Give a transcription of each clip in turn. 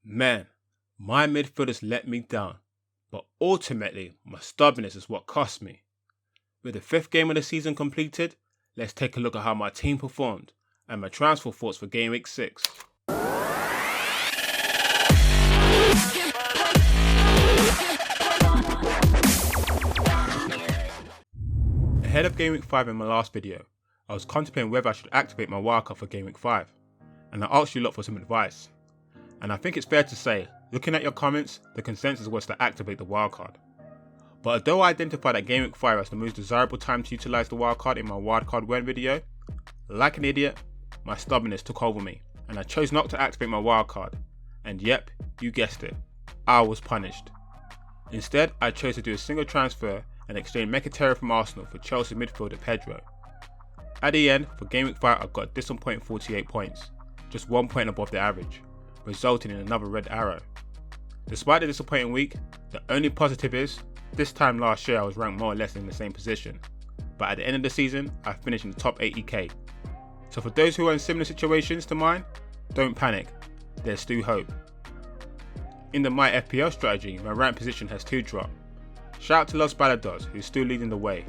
Man, my midfielders let me down, but ultimately my stubbornness is what cost me. With the 5th game of the season completed, let's take a look at how my team performed and my transfer thoughts for Game Week 6. Ahead of Game Week 5 in my last video, I was contemplating whether I should activate my wildcard for Game Week 5, and I asked you lot for some advice. And I think it's fair to say, looking at your comments, the consensus was to activate the wildcard. But although I identified that Game Week 5 as the most desirable time to utilise the wildcard in my wildcard when video, like an idiot, my stubbornness took over me, and I chose not to activate my wildcard. And yep, you guessed it, I was punished. Instead, I chose to do a single transfer and exchange Mkhitaryan from Arsenal for Chelsea midfielder Pedro. At the end, for Game Week 5 I got a disappointing 48 points, just 1 point above the average, resulting in another red arrow. Despite the disappointing week, the only positive is, this time last year I was ranked more or less in the same position, but at the end of the season I finished in the top 80k. So for those who are in similar situations to mine, don't panic, there's still hope. In the My FPL Strategy, my rank position has 2 dropped. Shout out to Los Balados, who's still leading the way.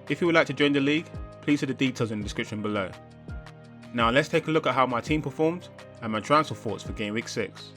If you would like to join the league, please see the details in the description below. Now let's take a look at how my team performed and my transfer thoughts for Game Week 6.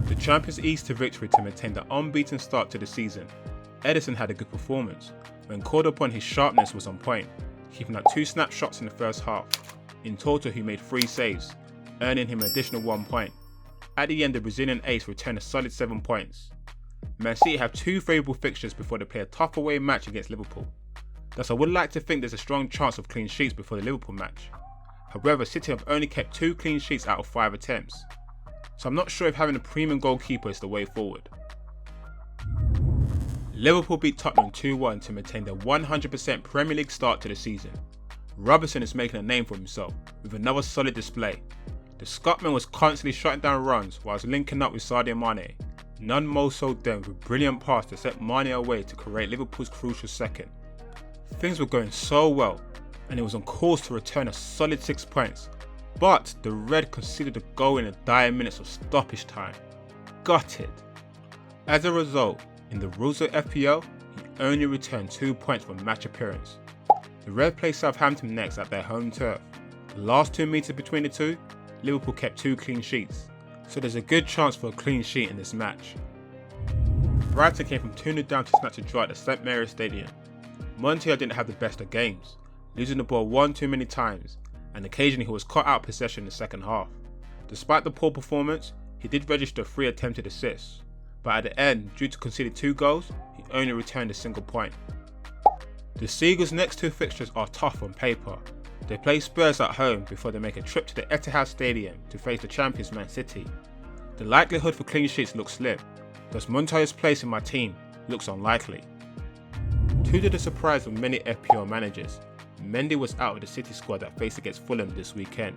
The champions eased to victory to maintain the unbeaten start to the season. EDERSON had a good performance. When called upon, his sharpness was on point, keeping out 2 snapshots in the first half. In total he made 3 saves, earning him an additional 1 point. At the end, the Brazilian ace returned a solid 7 points. Man City have 2 favourable fixtures before they play a tough away match against Liverpool. Thus I would like to think there's a strong chance of clean sheets before the Liverpool match. However, City have only kept 2 clean sheets out of 5 attempts, so I'm not sure if having a premium goalkeeper is the way forward. Liverpool beat Tottenham 2-1 to maintain their 100% Premier League start to the season. ROBERTSON is making a name for himself with another solid display. The Scotsman was constantly shutting down runs whilst linking up with Sadio Mane, none more so than with a brilliant pass to set Mane away to create Liverpool's crucial second. Things were going so well, and it was on course to return a solid 6 points, but the Red conceded a goal in the dire minutes of stoppage time. Gutted. As a result, in the rules of FPL, he only returned 2 points from match appearance. The Red play Southampton next at their home turf. The last 2 metres between the two, Liverpool kept 2 clean sheets, so there's a good chance for a clean sheet in this match. Brighton came from 2-0 down to snatch a draw at the St Mary's Stadium. MONTOYA didn't have the best of games, losing the ball 1 too many times, and occasionally he was caught out of possession in the second half. Despite the poor performance, he did register 3 attempted assists, but at the end, due to conceding 2 goals, he only returned a single point. The Seagulls' next 2 fixtures are tough on paper. They play Spurs at home before they make a trip to the Etihad Stadium to face the champions Man City. The likelihood for clean sheets looks slim, thus Montoya's place in my team looks unlikely. To the surprise of many FPL managers, Mendy was out of the City squad that faced against Fulham this weekend.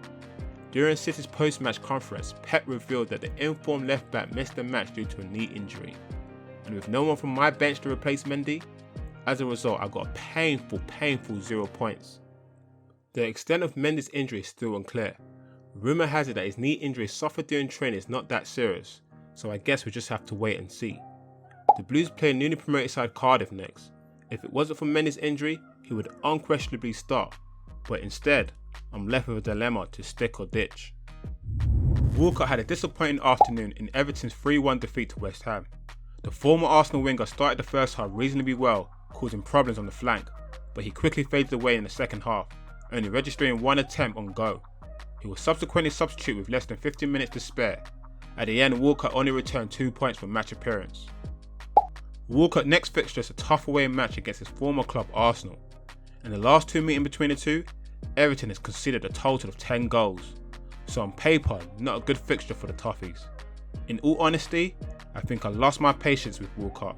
During City's post-match conference, Pep revealed that the informed left-back missed the match due to a knee injury. And with no one from my bench to replace Mendy, as a result I got a painful 0 points. The extent of Mendy's injury is still unclear. Rumour has it that his knee injury suffered during training is not that serious, so I guess we just have to wait and see. The Blues play newly promoted side Cardiff next. If it wasn't for Mendy's injury, he would unquestionably start, but instead, I'm left with a dilemma to stick or ditch. Walcott had a disappointing afternoon in Everton's 3-1 defeat to West Ham. The former Arsenal winger started the first half reasonably well, causing problems on the flank, but he quickly faded away in the second half, only registering 1 attempt on goal. He was subsequently substituted with less than 15 minutes to spare. At the end, Walcott only returned 2 points from match appearance. Walcott's next fixture is a tough away match against his former club Arsenal. In the last 2 meetings between the two, Everton has conceded a total of 10 goals, so on paper, not a good fixture for the Toffees. In all honesty, I think I lost my patience with Walcott.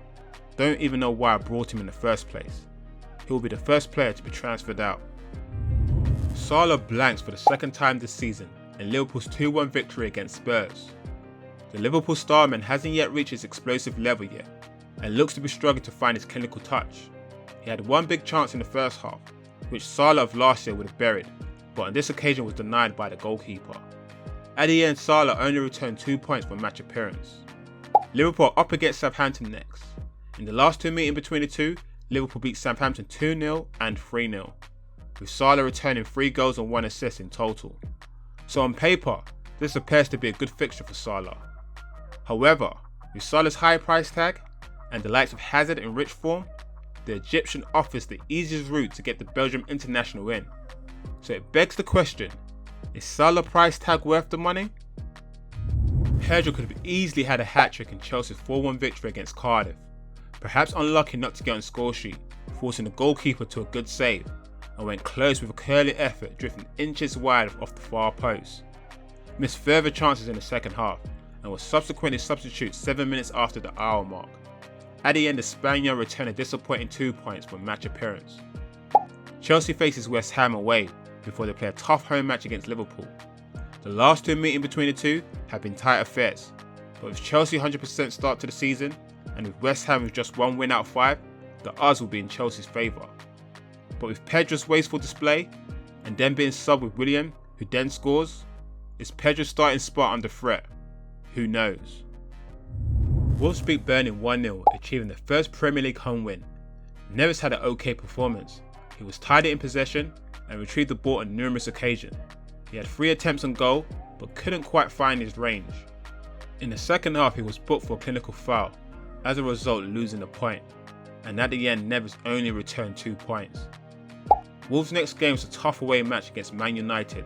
Don't even know why I brought him in the first place. He will be the first player to be transferred out. SALAH blanks for the 2nd time this season in Liverpool's 2-1 victory against Spurs. The Liverpool starman hasn't yet reached his explosive level yet, and looks to be struggling to find his clinical touch. He had 1 big chance in the first half, which SALAH of last year would have buried, but on this occasion was denied by the goalkeeper. At the end, Salah only returned 2 points for match appearance. Liverpool up against Southampton next. In the last 2 meetings between the two, Liverpool beat Southampton 2-0 and 3-0, with Salah returning 3 goals and 1 assist in total. So on paper, this appears to be a good fixture for Salah. However, with Salah's high price tag and the likes of Hazard in rich form, the Egyptian offers the easiest route to get the Belgium international in. So it begs the question, is Salah price tag worth the money? Pedro could have easily had a hat-trick in Chelsea's 4-1 victory against Cardiff, perhaps unlucky not to get on score sheet, forcing the goalkeeper to a good save, and went close with a curling effort drifting inches wide off the far post. Missed further chances in the second half, and was subsequently substituted 7 minutes after the hour mark. At the end, the Spaniard returned a disappointing 2 points for match appearance. Chelsea faces West Ham away before they play a tough home match against Liverpool. The last 2 meetings between the two have been tight affairs, but with Chelsea 100% start to the season, and with West Ham with just 1 win out of 5, the odds will be in Chelsea's favour. But with Pedro's wasteful display, and then being subbed with Willian, who then scores, is Pedro's starting spot under threat? Who knows? Wolves beat Burnley 1-0, achieving the first Premier League home win. Neves had an okay performance. He was tidy in possession and retrieved the ball on numerous occasions. He had 3 attempts on goal, but couldn't quite find his range. In the second half, he was booked for a clinical foul, as a result losing a point, and at the end Neves only returned 2 points. Wolves' next game was a tough away match against Man United.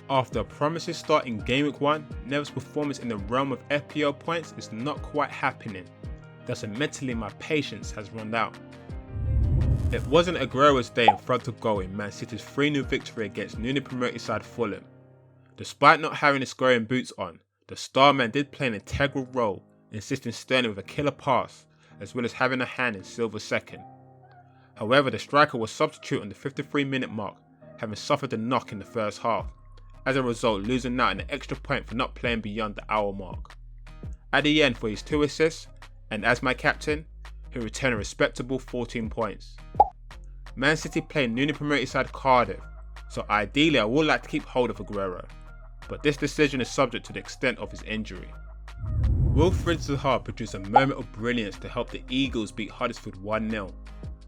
After a promising start in Gameweek 1, Neves' performance in the realm of FPL points is not quite happening, thus mentally my patience has run out. It wasn't Aguero's day in front of goal in Man City's 3-0 victory against newly promoted side Fulham. Despite not having his scoring boots on, the star man did play an integral role, assisting Sterling with a killer pass, as well as having a hand in Silva's second. However, the striker was substituted on the 53-minute mark, having suffered a knock in the first half, as a result losing out an extra point for not playing beyond the hour mark. At the end, for his 2 assists, and as my captain, he returned a respectable 14 points. Man City play newly promoted side Cardiff, so ideally I would like to keep hold of Aguero, but this decision is subject to the extent of his injury. WILFRIED ZAHA produced a moment of brilliance to help the Eagles beat Huddersfield 1-0.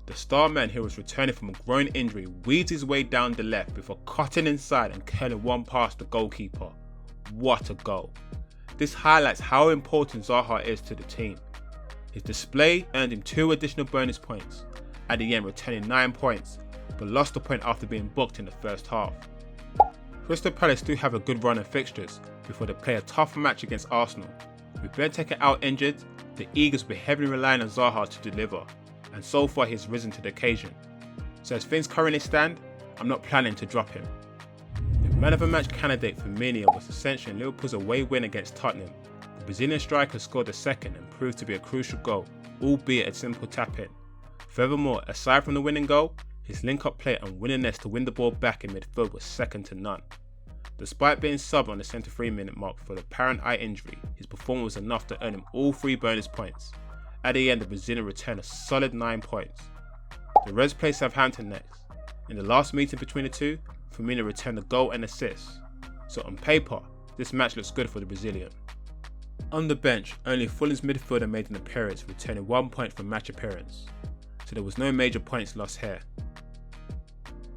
The star man who was returning from a groin injury weaved his way down the left before cutting inside and curling one past the goalkeeper. What a goal. This highlights how important ZAHA is to the team. His display earned him 2 additional bonus points, at the end returning 9 points, but lost a point after being booked in the first half. Crystal Palace do have a good run of fixtures before they play a tough match against Arsenal. With Benteke out injured, the Eagles will be heavily relying on ZAHA to deliver, and so far he has risen to the occasion. So as things currently stand, I'm not planning to drop him. The man of the match candidate FIRMINO was essentially Liverpool's away win against Tottenham. The Brazilian striker scored the second and proved to be a crucial goal, albeit a simple tap-in. Furthermore, aside from the winning goal, his link-up play and willingness to win the ball back in midfield was second to none. Despite being subbed on the 73-minute mark for the apparent eye injury, his performance was enough to earn him all 3 bonus points. At the end, the Brazilian returned a solid 9 points. The Reds play Southampton next. In the last meeting between the two, FIRMINO returned a goal and assist. So on paper, this match looks good for the Brazilian. On the bench, only Fulham's midfielder made an appearance, returning 1 point from match appearance. So there was no major points lost here.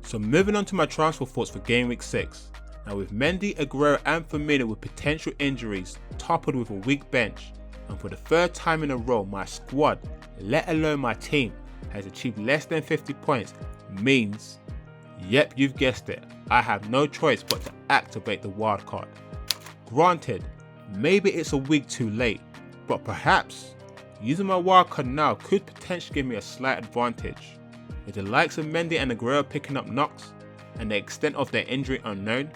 So moving on to my transfer thoughts for Game Week 6. Now with Mendy, Aguero and FIRMINO with potential injuries, toppled with a weak bench, and for the 3rd time in a row my squad, let alone my team, has achieved less than 50 points, means, yep, you've guessed it, I have no choice but to activate the wildcard. Granted, maybe it's a week too late, but perhaps using my wildcard now could potentially give me a slight advantage. With the likes of Mendy and Aguero picking up knocks, and the extent of their injury unknown,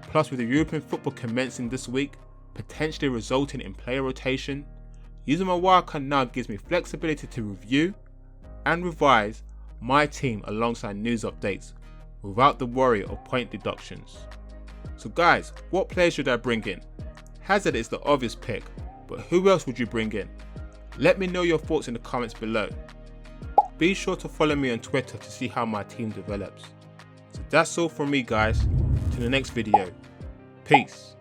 plus with the European football commencing this week, potentially resulting in player rotation, using my wildcard now gives me flexibility to review and revise my team alongside news updates without the worry of point deductions. So guys, what players should I bring in? Hazard is the obvious pick, but who else would you bring in? Let me know your thoughts in the comments below. Be sure to follow me on Twitter to see how my team develops. So that's all from me guys, to the next video. Peace.